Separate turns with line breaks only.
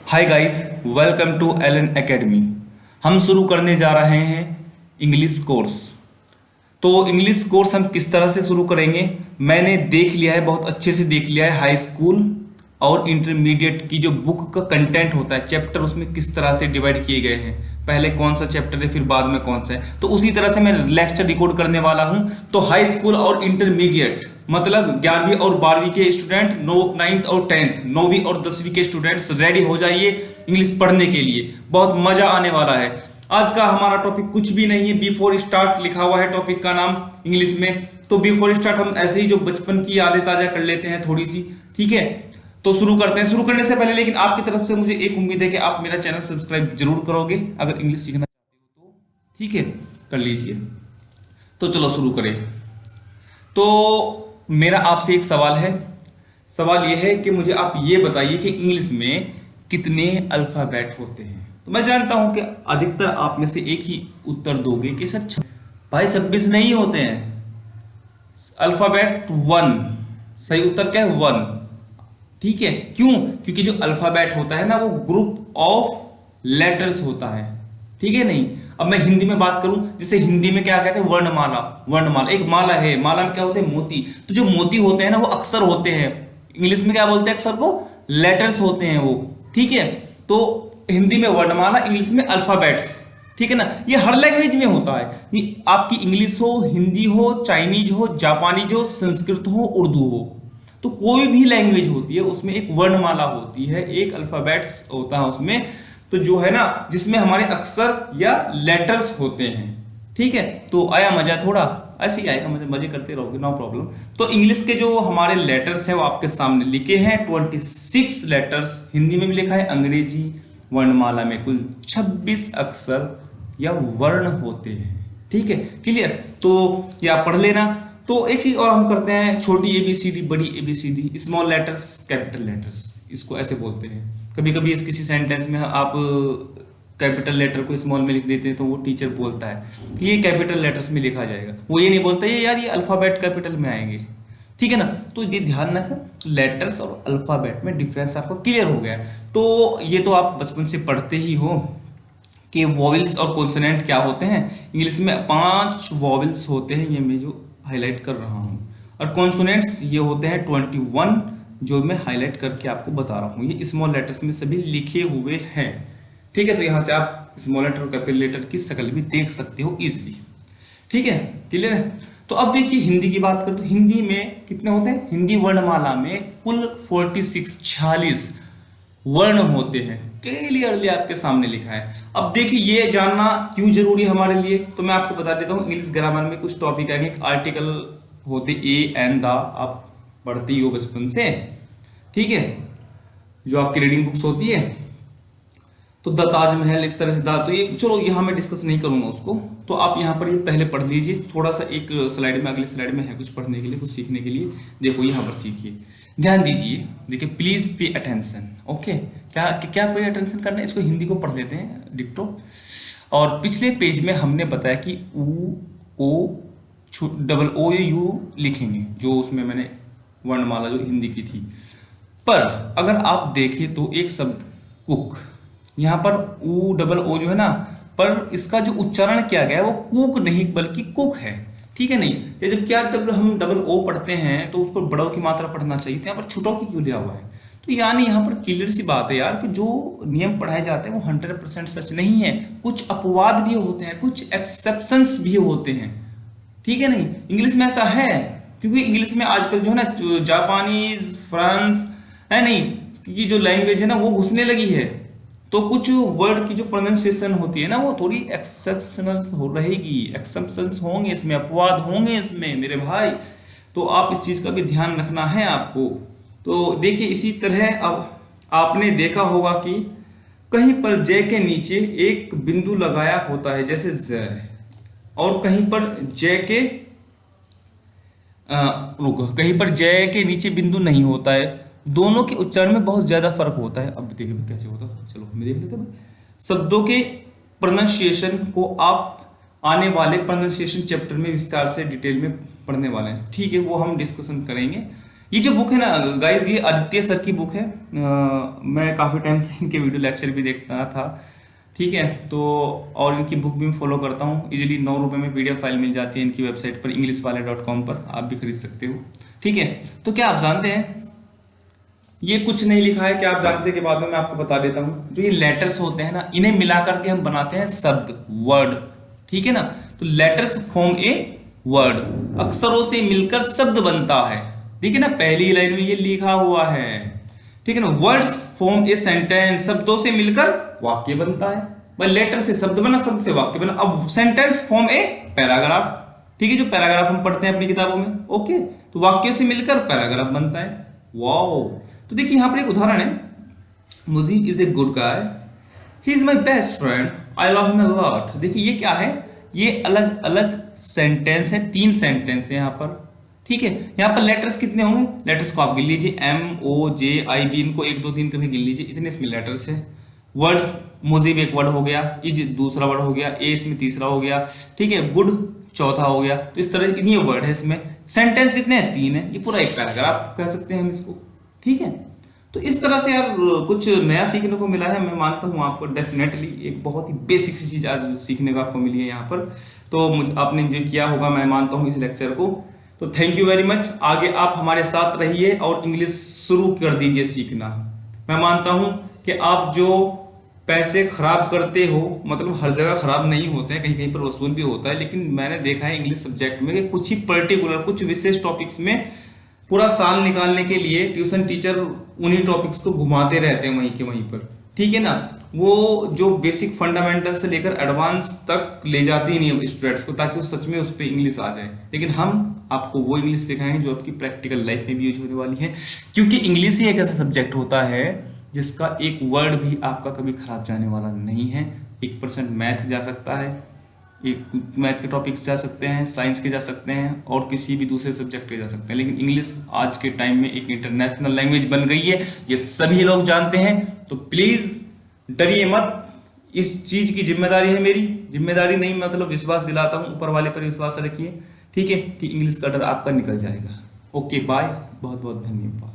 Hi guys, welcome to Allen academy. हम शुरू करने जा रहे हैं इंग्लिश कोर्स। तो इंग्लिश कोर्स हम किस तरह से शुरू करेंगे, मैंने देख लिया है, बहुत अच्छे से देख लिया है। हाई स्कूल और इंटरमीडिएट की जो बुक का कंटेंट होता है, चैप्टर उसमें किस तरह से डिवाइड किए गए हैं, पहले कौन सा चैप्टर है फिर बाद में कौन सा है, तो उसी तरह से मैं लेक्चर रिकॉर्ड करने वाला हूं। तो हाई स्कूल और इंटरमीडिएट मतलब 11वीं और 12वीं के स्टूडेंट, 9th और 10th, 9वीं और 10वीं के स्टूडेंट्स रेडी हो जाइए इंग्लिश पढ़ने के लिए, बहुत मजा आने वाला है। आज का हमारा टॉपिक कुछ भी नहीं है, बिफोर स्टार्ट लिखा हुआ है टॉपिक का नाम इंग्लिश में। तो बिफोर स्टार्ट हम ऐसे ही जो बचपन की यादें ताजा कर लेते हैं थोड़ी सी, ठीक है। तो शुरू करते हैं। शुरू करने से पहले लेकिन आपकी तरफ से मुझे एक उम्मीद है कि आप मेरा चैनल सब्सक्राइब जरूर करोगे अगर इंग्लिश सीखना चाहते हो तो, ठीक है, कर लीजिए। तो चलो शुरू करें। तो मेरा आपसे एक सवाल है। सवाल यह है कि मुझे आप ये बताइए कि इंग्लिश में कितने अल्फाबेट होते हैं। तो मैं जानता हूं कि अधिकतर आप में से एक ही उत्तर दोगे कि सर भाई 26 नहीं होते हैं, अल्फाबेट 1। सही उत्तर क्या है? 1। ठीक है, क्यों? क्योंकि जो अल्फाबेट होता है ना वो ग्रुप ऑफ लेटर्स होता है, ठीक है। नहीं, अब मैं हिंदी में बात करूं, जैसे हिंदी में क्या कहते हैं, वर्णमाला। वर्णमाला एक माला है, माला में क्या होते हैं, मोती। तो जो मोती होते हैं ना वो अक्षर होते हैं, इंग्लिश में क्या बोलते हैं अक्षर को? लेटर्स होते हैं वो, ठीक है। तो हिंदी में वर्णमाला, इंग्लिश में अल्फाबेट्स, ठीक है ना। ये हर लैंग्वेज में होता है, ये आपकी इंग्लिश हो, हिंदी हो, चाइनीज हो, जापानीज हो, संस्कृत हो, उर्दू हो, तो कोई भी लैंग्वेज होती है उसमें एक वर्णमाला होती है, एक अल्फाबेट्स होता है उसमें, तो जो है ना जिसमें हमारे अक्षर या लेटर्स होते हैं, ठीक है। तो आया मजा? थोड़ा ऐसे ही आएगा, मजे मजे करते रहोगे, नो प्रॉब्लम। तो इंग्लिश के जो हमारे लेटर्स हैं वो आपके सामने लिखे हैं, 26 लेटर्स। हिंदी में भी लिखा है, अंग्रेजी वर्णमाला में कुल 26 अक्षर या वर्ण होते हैं, ठीक है, क्लियर। तो या पढ़ लेना। तो एक चीज और हम करते हैं, छोटी एबीसीडी, बड़ी ABCD, small letters, capital letters, इसको ऐसे बोलते हैं। कभी कभी इस किसी सेंटेंस में आप कैपिटल लेटर को स्मॉल में लिख देते हैं तो वो टीचर बोलता है कि ये कैपिटल लेटर्स में लिखा जाएगा, वो ये नहीं बोलता ये यार ये अल्फाबेट कैपिटल में आएंगे, ठीक है ना। तो ये ध्यान रखें, लेटर्स और अल्फाबेट में डिफरेंस आपको क्लियर हो गया। तो ये तो आप बचपन से पढ़ते ही हो कि वॉवेल्स और कॉन्सोनेंट क्या होते हैं। इंग्लिश में 5 वॉवेल्स होते हैं, ये मैं जो हाईलाइट कर रहा हूं, और कॉन्सोनेंट्स ये होते हैं 21, जो मैं हाईलाइट करके आपको बता रहा हूं। ये स्मॉल लेटर्स में सभी लिखे हुए हैं, ठीक है। तो यहां से आप स्मॉल लेटर और कैपिटल लेटर की शक्ल भी देख सकते हो इजिली, ठीक है, क्लियर है। तो अब देखिए हिंदी की बात करें तो हिंदी में कितने होते हैं, हिंदी वर्णमाला में कुल 46 वर्ण होते हैं, क्लियरली आपके सामने लिखा है। अब देखिए ये जानना क्यों जरूरी है हमारे लिए, तो मैं आपको बता देता हूँ। इंग्लिश ग्रामर में कुछ टॉपिक आएंगे, आर्टिकल होते ए एंड द, आप पढ़ते ही हो बचपन से, ठीक है, जो आपकी रीडिंग बुक्स होती है। तो द ताजमहल, इस तरह से द, तो ये चलो यहाँ मैं डिस्कस नहीं करूंगा उसको, तो आप यहाँ पर ये पहले पढ़ लीजिए थोड़ा सा। एक स्लाइड में, अगली स्लाइड में है कुछ पढ़ने के लिए, कुछ सीखने के लिए, देखो यहाँ पर सीखिए, ध्यान दीजिए, देखिए प्लीज पे अटेंशन, ओके। क्या क्या पे अटेंशन करना है, इसको हिंदी को पढ़ लेते हैं डिक्टो। और पिछले पेज में हमने बताया कि ऊ ओ डबल ओ यू लिखेंगे, जो उसमें मैंने वर्णमाला जो हिंदी की थी। पर अगर आप देखें तो एक शब्द कुक, यहाँ पर ऊ डबल ओ जो है ना, पर इसका जो उच्चारण किया गया है वो कुक नहीं बल्कि कुक है, ठीक है। नहीं तो जब क्या जब हम डबल ओ पढ़ते हैं तो उस पर बड़ों की मात्रा पढ़ना चाहिए था, यहाँ पर छोटों की क्यों लिया हुआ है। तो यानी यहाँ पर क्लियर सी बात है यार कि जो नियम पढ़ाए जाते हैं वो 100% सच नहीं है, कुछ अपवाद भी होते हैं, कुछ एक्सेप्शंस भी होते हैं, ठीक है। नहीं, इंग्लिश में ऐसा है, क्योंकि इंग्लिश में आजकल जो है ना जापानीज, फ्रांस है नहीं की जो लैंग्वेज है ना वो घुसने लगी है, तो कुछ वर्ड की जो प्रोनाउंसिएशन होती है ना वो थोड़ी एक्सेप्शनल हो रहेगी, एक्सेप्शंस होंगे इसमें, अपवाद होंगे इसमें मेरे भाई। तो आप इस चीज का भी ध्यान रखना है आपको। तो देखिए इसी तरह अब आपने देखा होगा कि कहीं पर जय के नीचे एक बिंदु लगाया होता है जैसे ज, और कहीं पर जय के रुको, कहीं पर जय के नीचे बिंदु नहीं होता है, दोनों के उच्चारण में बहुत ज्यादा फर्क होता है। अब देखिए कैसे होता है, चलो हम देख लेते हैं। शब्दों के प्रोनाउंसिएशन को आप आने वाले प्रोनाउंसिएशन चैप्टर में विस्तार से डिटेल में पढ़ने वाले हैं, ठीक है, वो हम डिस्कशन करेंगे। ये जो बुक है ना गाइज, ये आदित्य सर की बुक है। मैं काफ़ी टाइम से इनके वीडियो लेक्चर भी देखता था, ठीक है। तो और इनकी बुक भी मैं फॉलो करता हूँ। इजीली 9 रुपये में PDF फाइल मिल जाती है इनकी वेबसाइट पर, englishwale.com पर आप भी खरीद सकते हो, ठीक है। तो क्या आप जानते हैं, ये कुछ नहीं लिखा है, क्या आप जानते हैं कि बाद में मैं आपको बता देता हूँ। जो ये लेटर्स होते हैं ना, इन्हें मिला करके हम बनाते हैं शब्द, वर्ड, ठीक है ना। तो लेटर्स फॉर्म ए वर्ड, अक्षरों से मिलकर शब्द बनता है, ठीक है ना, पहली लाइन में ये लिखा हुआ है, ठीक है ना। वर्ड्स फॉर्म ए सेंटेंस, शब्दों से मिलकर वाक्य बनता है। भाई लेटर से शब्द बना, शब्द से वाक्य बना। अब सेंटेंस फॉर्म ए पैराग्राफ, ठीक है, जो पैराग्राफ हम पढ़ते हैं अपनी किताबों में, ओके। तो वाक्यों से मिलकर पैराग्राफ बनता है। वाओ। तो देखिए यहां पर एक उदाहरण है, Mujib is a good guy, he is my best friend, I love him a lot. देखिए ये क्या है, ये अलग अलग सेंटेंस है, 3 सेंटेंस है यहाँ पर, ठीक है। यहाँ पर लेटर्स कितने होंगे, लेटर्स को आप गिन लीजिए, MOJIB, इनको 1 2 3 करके गिन लीजिए, इतने इसमें लेटर्स है। वर्ड्स, मुजीब एक वर्ड हो गया, इज दूसरा वर्ड हो गया, ए इसमें तीसरा हो गया, ठीक है, गुड चौथा हो गया। तो इस तरह इतनी वर्ड है इसमें। सेंटेंस कितने हैं, 3 है, ये पूरा एक पैराग्राफ कह सकते हैं हम इसको, ठीक है। तो इस तरह से यार कुछ नया सीखने को मिला है, मैं मानता हूँ आपको डेफिनेटली एक बहुत ही बेसिक सी चीज़ आज सीखने को आपको मिली है यहाँ पर। तो आपने जो किया होगा मैं मानता हूँ इस लेक्चर को, तो थैंक यू वेरी मच। आगे आप हमारे साथ रहिए और इंग्लिश शुरू कर दीजिए सीखना। मैं मानता हूँ कि आप जो पैसे खराब करते हो, मतलब हर जगह खराब नहीं होते हैं, कहीं कहीं पर वसूल भी होता है, लेकिन मैंने देखा है इंग्लिश सब्जेक्ट में कि कुछ ही पर्टिकुलर, कुछ विशेष टॉपिक्स में पूरा साल निकालने के लिए ट्यूशन टीचर उन्हीं टॉपिक्स को घुमाते रहते हैं वहीं के वहीं पर, ठीक है ना। वो जो बेसिक फंडामेंटल से लेकर एडवांस तक ले जाती ही नहीं है स्टूडेंट्स को, ताकि वो सच में उस पर इंग्लिश आ जाए। लेकिन हम आपको वो इंग्लिश सिखाएंगे जो आपकी प्रैक्टिकल लाइफ में भी यूज होने वाली है, क्योंकि इंग्लिश ही एक ऐसा सब्जेक्ट होता है जिसका एक वर्ड भी आपका कभी खराब जाने वाला नहीं है। 1% मैथ जा सकता है, एक मैथ के टॉपिक्स जा सकते हैं, साइंस के जा सकते हैं, और किसी भी दूसरे सब्जेक्ट के जा सकते हैं, लेकिन इंग्लिश आज के टाइम में एक इंटरनेशनल लैंग्वेज बन गई है, ये सभी लोग जानते हैं। तो प्लीज डरिए मत, इस चीज की जिम्मेदारी है मेरी, जिम्मेदारी नहीं मतलब विश्वास दिलाता हूं, ऊपर वाले पर विश्वास रखिए, ठीक है, कि इंग्लिश का डर आपका निकल जाएगा। ओके बाय, बहुत बहुत धन्यवाद।